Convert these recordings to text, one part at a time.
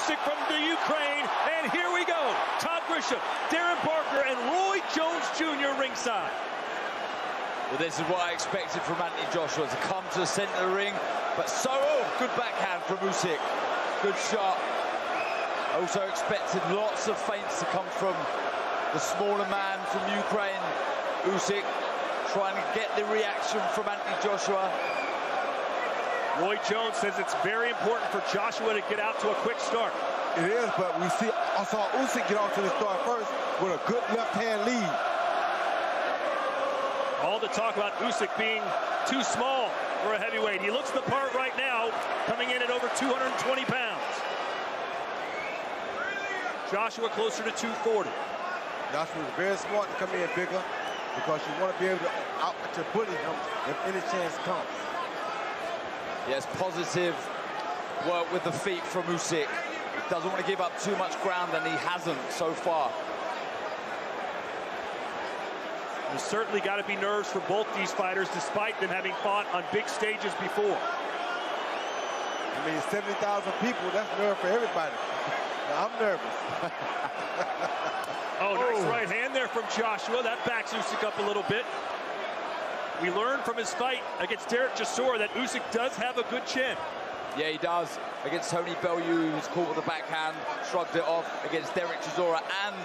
Usyk from the Ukraine, and here we go. Todd Grisham, Darren Barker, and Roy Jones Jr. ringside. Well, this is what I expected from Энтони Джошуа, to come to the center of the ring, but good backhand from Usyk. Good shot. Also expected lots of feints to come from the smaller man from Ukraine, Usyk, trying to get the reaction from Энтони Джошуа. Roy Jones says it's very important for Joshua to get out to a quick start. It is, but I saw Usyk get off to the start first with a good left-hand lead. All the talk about Usyk being too small for a heavyweight. He looks the part right now, coming in at over 220 pounds. Joshua closer to 240. Joshua is very smart to come in bigger because you want to be able to bully him if any chance comes. Yes, positive work with the feet from Usyk. He doesn't want to give up too much ground, and he hasn't so far. There's certainly got to be nerves for both these fighters, despite them having fought on big stages before. I mean, 70,000 people, that's nerve for everybody. Now, I'm nervous. Nice right hand there from Joshua. That backs Usyk up a little bit. We learned from his fight against Derek Chisora that Usyk does have a good chin. Yeah, he does. Against Tony Bellew, he was caught with a backhand, shrugged it off. Against Derek Chisora and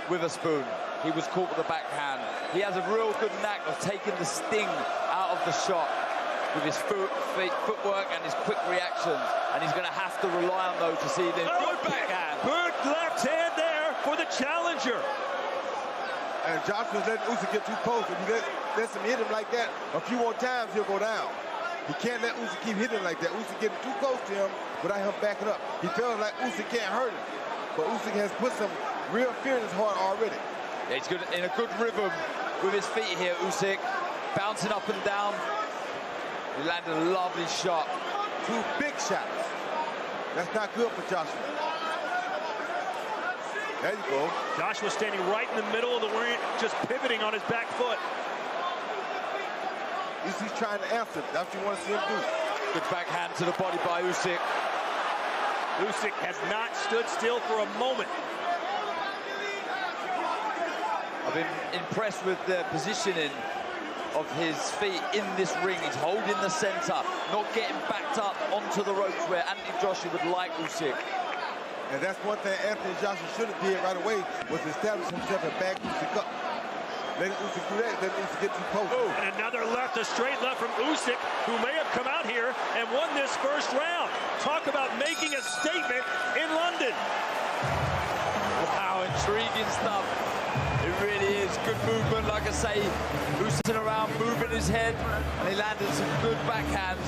Witherspoon, he was caught with a backhand. He has a real good knack of taking the sting out of the shot with his footwork and his quick reactions. And he's going to have to rely on those to see the good backhand. Good left hand there for the challenger. And Joshua's letting Usyk get too close. If he lets him hit him like that a few more times, he'll go down. He can't let Usyk keep hitting like that. Usyk getting too close to him without him backing up. He feels like Usyk can't hurt him. But Usyk has put some real fear in his heart already. Yeah, he's good, in a good rhythm with his feet here, Usyk. Bouncing up and down. He landed a lovely shot. Two big shots. That's not good for Joshua. There you go. Joshua standing right in the middle of the ring, just pivoting on his back foot. He's trying to answer. That's what you want to see him do. Good backhand to the body by Usyk. Usyk has not stood still for a moment. I've been impressed with the positioning of his feet in this ring. He's holding the center, not getting backed up onto the ropes where Энтони Джошуа would like Usyk. And that's one thing Энтони Joshua should have did right away, was establish himself and back Usyk up. Let Usyk do that, let Usyk get too close. And another left, a straight left from Usyk, who may have come out here and won this first round. Talk about making a statement in London. Wow, intriguing stuff. It really is. Good movement, like I say. Usyk's around, moving his head, and he landed some good backhands.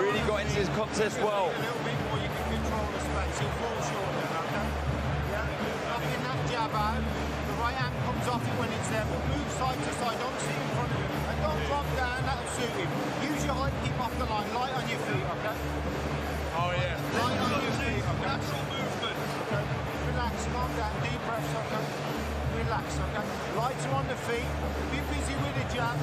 Really got into this contest well. A little bit more, you can control the space. He'll fall short then, okay? Yeah, knocking that jab out. The right hand comes off it when it's there, but move side to side. Don't sit in front of him. And don't drop down, that'll suit him. Use your height, keep off the line. Light on your feet, okay? Oh, yeah. Light on your feet, okay? Natural movement. Okay. Relax, calm down, deep breaths, okay? Relax, okay? Lighter on the feet. Be busy with the jab.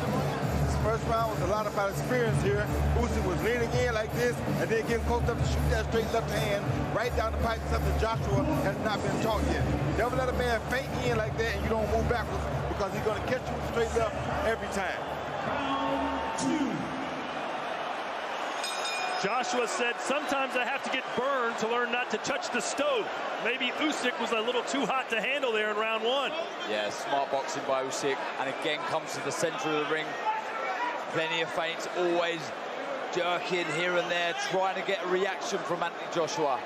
This first round was a lot about experience here. Usyk was leaning in like this and then getting close up to shoot that straight left hand right down the pipe, something Joshua has not been taught yet. Never let a man feint in like that and you don't move backwards, because he's going to catch you straight left every time. Round two. Joshua said, sometimes I have to get burned to learn not to touch the stove. Maybe Usyk was a little too hot to handle there in round one. Yeah, smart boxing by Usyk, and again comes to the center of the ring. Plenty of feints, always jerking here and there, trying to get a reaction from Энтони Джошуа.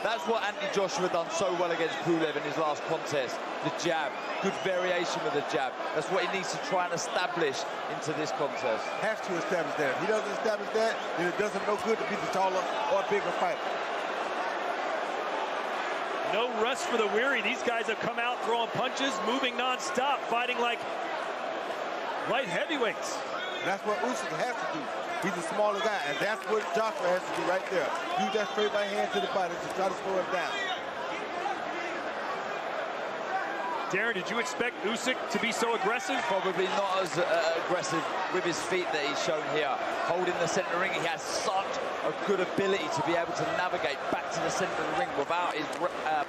That's what Энтони Джошуа done so well against Pulev in his last contest. The jab, good variation with the jab. That's what he needs to try and establish into this contest. Has to establish that. If he doesn't establish that, then it doesn't no good to be the taller or bigger fighter. No rest for the weary. These guys have come out throwing punches, moving non-stop, fighting like light heavyweights. And that's what Usyk has to do. He's a smaller guy, and that's what Joshua has to do right there. Use that straight right hand to the body to try to slow him down. Darren, did you expect Usyk to be so aggressive? Probably not as aggressive with his feet that he's shown here. Holding the center ring, he has such a good ability to be able to navigate back to the center of the ring without his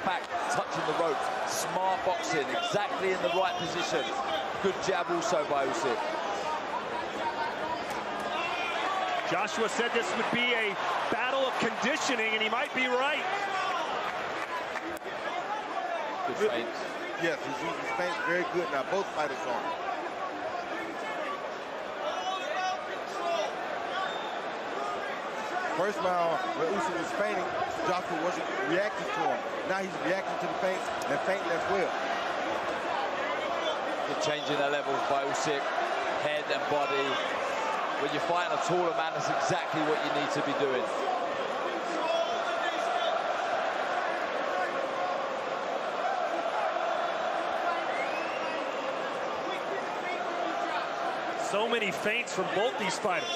back touching the ropes. Smart boxing, exactly in the right position. Good jab also by Usyk. Joshua said this would be a battle of conditioning, and he might be right. Good feints. Yes, he's using his feints very good now. Both fighters on. First round, when Usyk was feinting, Joshua wasn't reacting to him. Now he's reacting to the feints and feinting as well. You're changing the levels by Usyk, head and body. When you're fighting a taller man, that's exactly what you need to be doing. So many feints from both these fighters.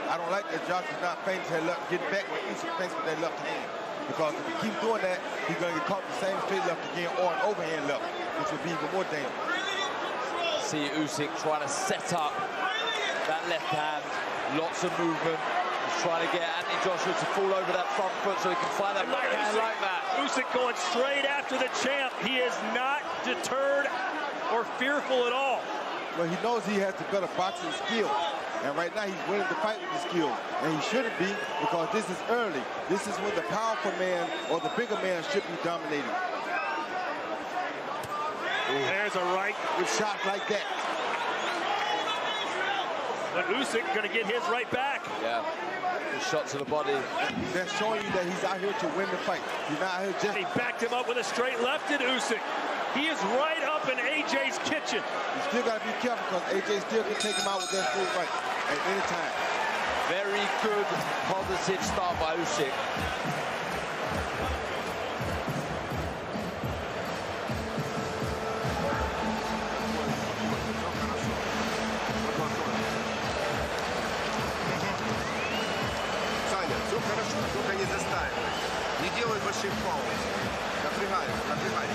I don't like that Joshua's not feinting to left, getting back when Usyk feints with that left hand. Because if he keeps doing that, he's going to get caught with the same straight left again or an overhand left, which would be even more dangerous. See Usyk trying to set up that left hand. Lots of movement. He's trying to get Anthony Joshua to fall over that front foot so he can find that backhand like that. Usyk going straight after the champ. He is not deterred or fearful at all. Well, he knows he has the better boxing skill. And right now he's winning the fight with the skill. And he shouldn't be, because this is early. This is when the powerful man or the bigger man should be dominating. There's a right. With shots like that. But Usyk going to get his right back. Yeah, good shot to the body. That's showing you that he's out here to win the fight. He's not out here just... He backed him up with a straight left at Usyk. He is right up in AJ's kitchen. You still got to be careful, because AJ still can take him out with that straight right at any time. Very good, positive start by Usyk. Саня, все хорошо, только не заставь. Не делай больших пауз. Напрягай, напрягай.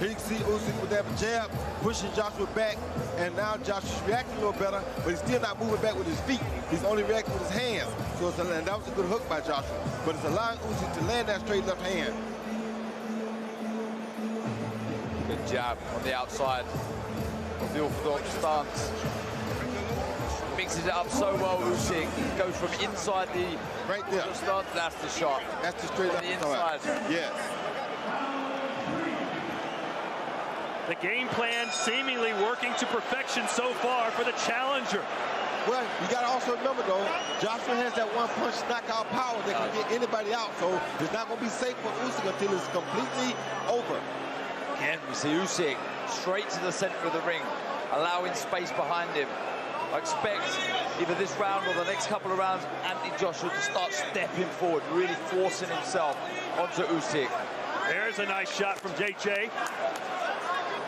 Here you can see Usyk with that jab, pushing Joshua back, and now Joshua's reacting a little better, but he's still not moving back with his feet. He's only reacting with his hands. So it's and that was a good hook by Joshua, but it's allowing Usyk to land that straight left hand. Good jab on the outside of the orthodox stance. Mixes it up so well, Usyk. Goes from inside the right there stance. That's the shot. That's the straight left the inside. Yes. The game plan seemingly working to perfection so far for the challenger. Well, you got to also remember, though, Joshua has that one-punch knockout power that can get anybody out. So it's not going to be safe for Usyk until it's completely over. Again, we see Usyk straight to the center of the ring, allowing space behind him. I expect either this round or the next couple of rounds, Anthony Joshua to start stepping forward, really forcing himself onto Usyk. There's a nice shot from JJ.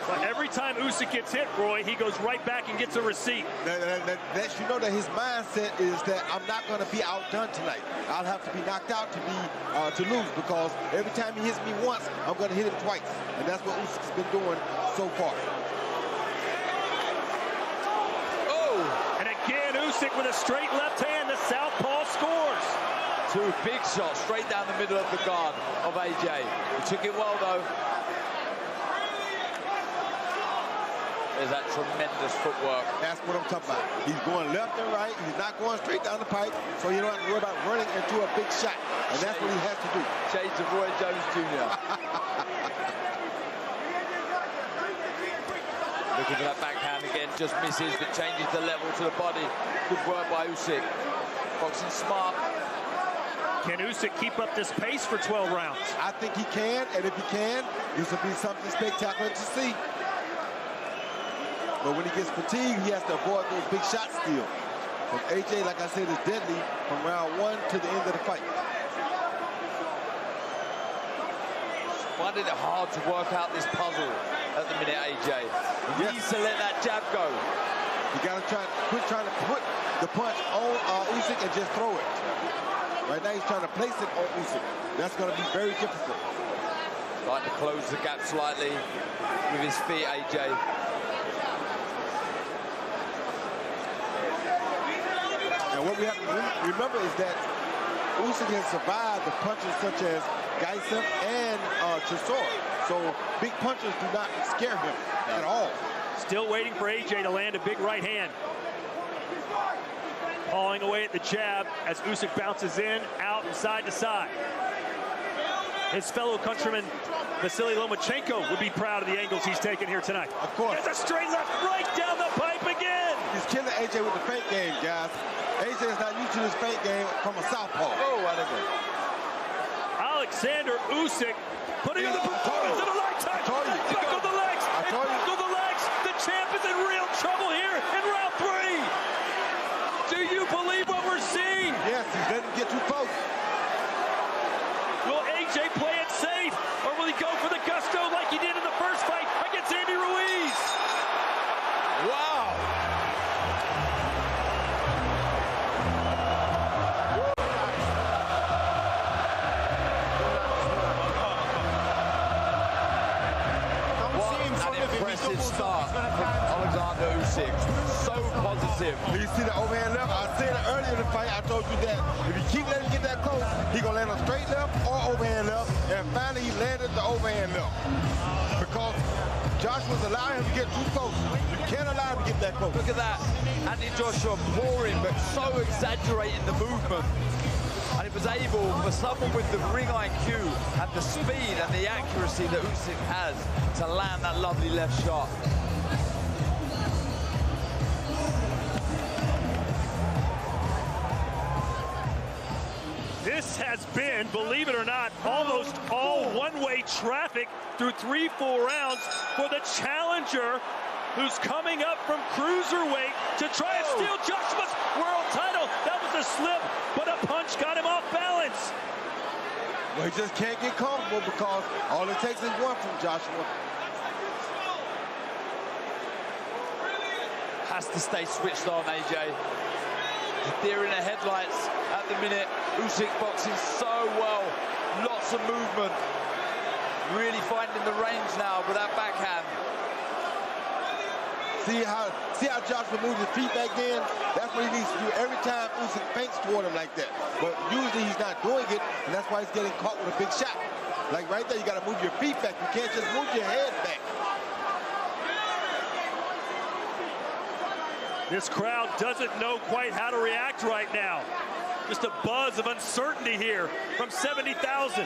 But every time Usyk gets hit, Roy, he goes right back and gets a receipt. That you know that his mindset is that I'm not going to be outdone tonight. I'll have to be knocked out to lose, because every time he hits me once, I'm going to hit him twice. And that's what Usyk's been doing so far. Oh! And again, Usyk with a straight left hand. The southpaw scores. Two big shots straight down the middle of the guard of AJ. He took it well, though. There's that tremendous footwork. That's what I'm talking about. He's going left and right. He's not going straight down the pipe, so you don't have to worry about running into a big shot. And that's what he has to do. Shades of Roy Jones Jr. Looking for that backhand again, just misses, but changes the level to the body. Good work by Usyk. Boxing smart. Can Usyk keep up this pace for 12 rounds? I think he can, and if he can, this will be something spectacular to see. But when he gets fatigued, he has to avoid those big shots still. But AJ, like I said, is deadly from round 1 to the end of the fight. Finding it hard to work out this puzzle at the minute, AJ. He needs to let that jab go. You got to quit trying to put the punch on Usyk and just throw it. Right now, he's trying to place it on Usyk. That's going to be very difficult. Trying to close the gap slightly with his feet, AJ. what we have to remember is that Usyk has survived the punches such as Geisel and Chisora. So big punches do not scare him at all. Still waiting for AJ to land a big right hand. Pawing away at the jab as Usyk bounces in, out, and side to side. His fellow countryman Vasily Lomachenko would be proud of the angles he's taken here tonight. Of course. It's a straight left right down the pipe again. He's killing AJ with the feint game, guys. AJ is not used to this feint game from a southpaw. Oh, whatever. Alexandr Usyk putting in the performance of a lifetime. Buckle the legs. Buckle the legs. The champ is in real trouble here in round 3. Do you believe what we're seeing? Yes, he's letting him get too close. Will AJ play it safe, or will he go for the gusto like he did in the first fight against Andy Ruiz? Wow. What an impressive start from Oleksandr Usyk. So positive. You see the overhand left? I said it earlier in the fight. I told you that if you keep letting him get that close, he's going to land on straight left or overhand left. And finally, he landed the overhand left. Because Joshua's allowing him to get too close. You can't allow him to get that close. Look at that. Anthony Joshua pouring, but so exaggerating the movement. And it was able for someone with the ring IQ and the speed and the accuracy that Usyk has to land that lovely left shot. This has been, believe it or not, almost all one-way traffic through 3-4 rounds for the challenger who's coming up from cruiserweight to try and steal Joshua's world title. That was a slip, but a punch got him off balance. Well, he just can't get comfortable because all it takes is one from Joshua. Has to stay switched on, AJ. Deer in the headlights at the minute. Usyk boxing so well. Lots of movement. Really finding the range now with that backhand. See how Joshua moves his feet back in? That's what he needs to do every time Usyk feints toward him like that. But usually he's not doing it, and that's why he's getting caught with a big shot. Like right there, you got to move your feet back. You can't just move your head back. This crowd doesn't know quite how to react right now. Just a buzz of uncertainty here from 70,000.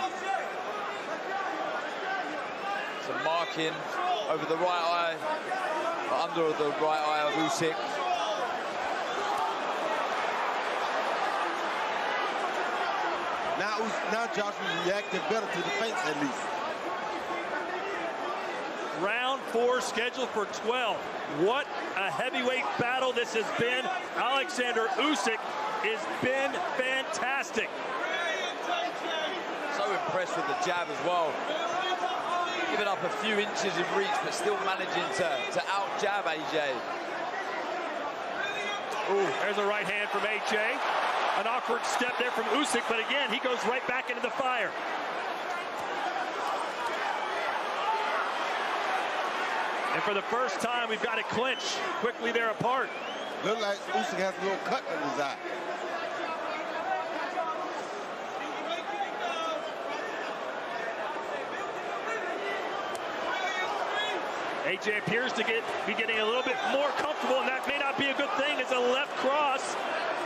Some marking over the right eye, under the right eye of Usyk. Now Joshua's reacting better to the feints at least. Round 4 scheduled for 12. What a heavyweight battle this has been. Alexandr Usyk has been fantastic. So impressed with the jab as well. Giving up a few inches in reach, but still managing to out-jab AJ. Ooh, there's a right hand from AJ. An awkward step there from Usyk, but again, he goes right back into the fire. And for the first time, we've got a clinch. Quickly they're apart. Looks like Usyk has a little cut in his eye. AJ appears to be getting a little bit more comfortable, and that may not be a good thing as a left cross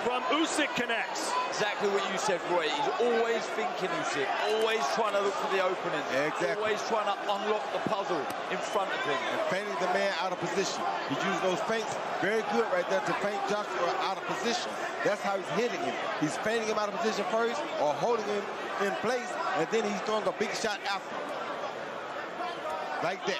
from Usyk connects. Exactly what you said, Roy. He's always thinking Usyk, always trying to look for the opening. Exactly. Always trying to unlock the puzzle in front of him. And feinting the man out of position. He's using those feints very good right there to feint Joshua out of position. That's how he's hitting him. He's feinting him out of position first or holding him in place, and then he's throwing a big shot after. Like that.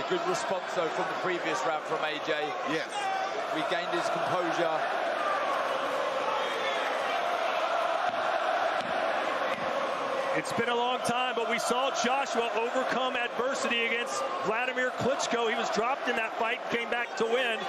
Good response, though, from the previous round from AJ. Yes. Regained his composure. It's been a long time, but we saw Joshua overcome adversity against Vladimir Klitschko. He was dropped in that fight, came back to win.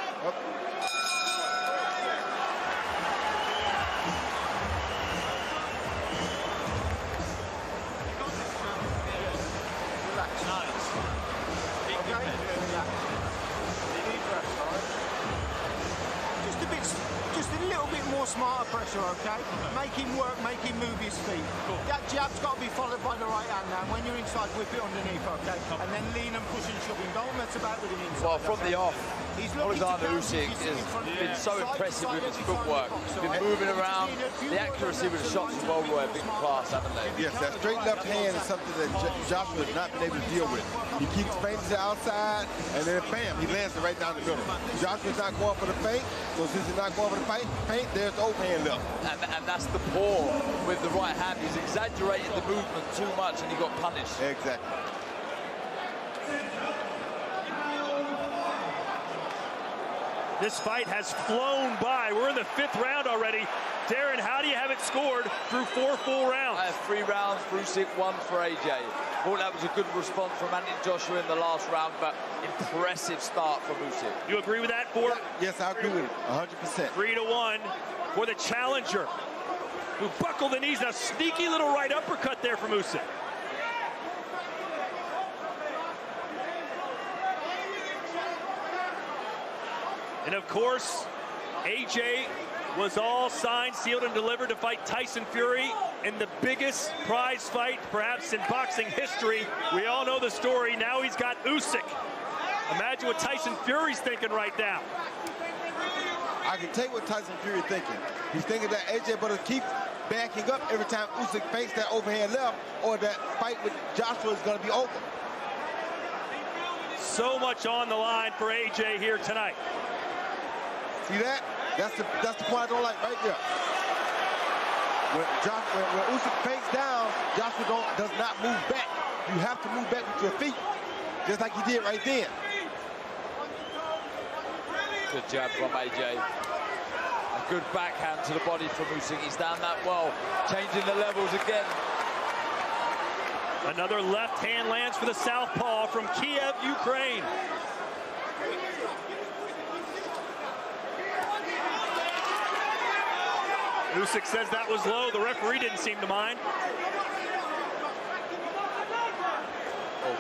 Joshua, okay? Make him work, make him move his feet. That jab's got to be followed by the right hand now. When you're inside, whip it underneath, okay? And then lean and push and shove him. Don't mess about with him inside. Well, from the off, Oleksandr Usyk Usyk has been so impressive with his footwork. Been moving around. The accuracy with the shots as well were a big class, haven't they? Yes, that straight left hand is something that Joshua has not been able to deal with. He keeps feinting to the outside, and then bam, he lands it right down the middle. Joshua's not going for the feint, so since he's not going for the feint, there's the overhand left. And that's the paw with the right hand. He's exaggerated the movement too much, and he got punished. Exactly. This fight has flown by. We're in the 5th round already. Darren, how do you have it scored through 4 full rounds? I have 3 rounds for Usyk, 1 for AJ. Thought that was a good response from Энтони Джошуа in the last round, but impressive start from Usyk. You agree with that, Ford? Yes, I agree with it, 100%. 3-1 for the challenger, who buckled the knees. A sneaky little right uppercut there from Usyk. And of course, AJ was all signed, sealed, and delivered to fight Tyson Fury in the biggest prize fight, perhaps in boxing history. We all know the story. Now he's got Usyk. Imagine what Tyson Fury's thinking right now. I can tell you what Tyson Fury thinking. He's thinking that AJ better keep backing up every time Usyk fakes that overhand left, or that fight with Joshua is going to be over. So much on the line for AJ here tonight. See that? That's the point I don't like right there. When Usyk fakes down, Joshua does not move back. You have to move back with your feet, just like he did right then. Good jab from AJ. A good backhand to the body from Usyk. He's down that well, changing the levels again. Another left hand lands for the southpaw from Kiev, Ukraine. Usyk says that was low. The referee didn't seem to mind. Oh.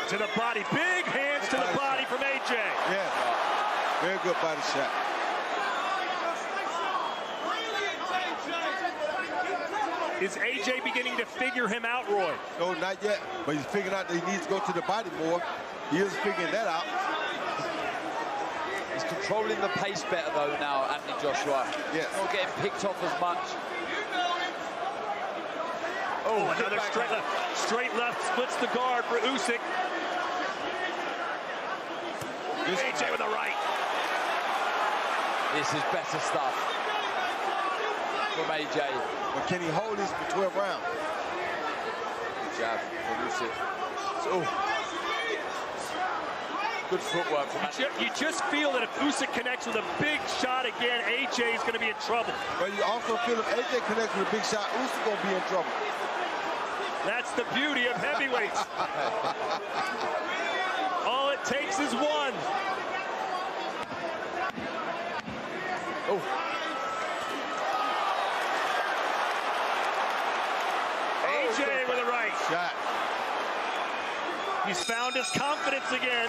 To the body. Big hands to the body from AJ. Yeah. Very good body shot. Is AJ beginning to figure him out, Roy? No, not yet. But he's figuring out that he needs to go to the body more. He is figuring that out. He's controlling the pace better, though, now, Энтони Джошуа. Yes. Not getting picked off as much. Oh, another straight left. Straight left splits the guard for Usyk. AJ with a right. This is better stuff from AJ. But can he hold this for 12 rounds? Good jab from Usyk. Oh. Good footwork from Usyk. You just feel that if Usyk connects with a big shot again, AJ is going to be in trouble. But you also feel if AJ connects with a big shot, Usyk going to be in trouble. That's the beauty of heavyweights. All it takes is one. Oh. AJ with a right shot. He's found his confidence again.